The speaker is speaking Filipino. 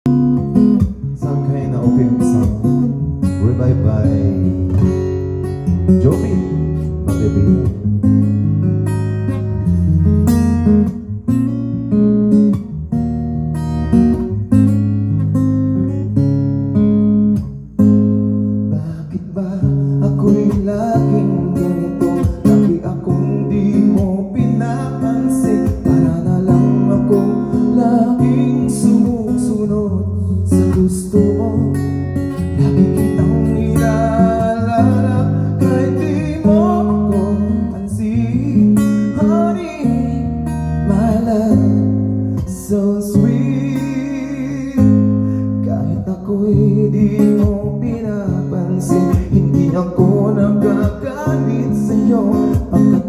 Some kind of opium song revived by Joby Matibino. Bakit ba ako'y laging ganito? Lagi akong di mo pinapansin. Para na lang akong laging sumusunod sa gusto mo. Lagi kitang inaalala kahit di mo ako pansin. Honey, my love, so sweet. Kahit ako'y di mo pinapansin, hindi ako nagagalit sa'yo. Pagkat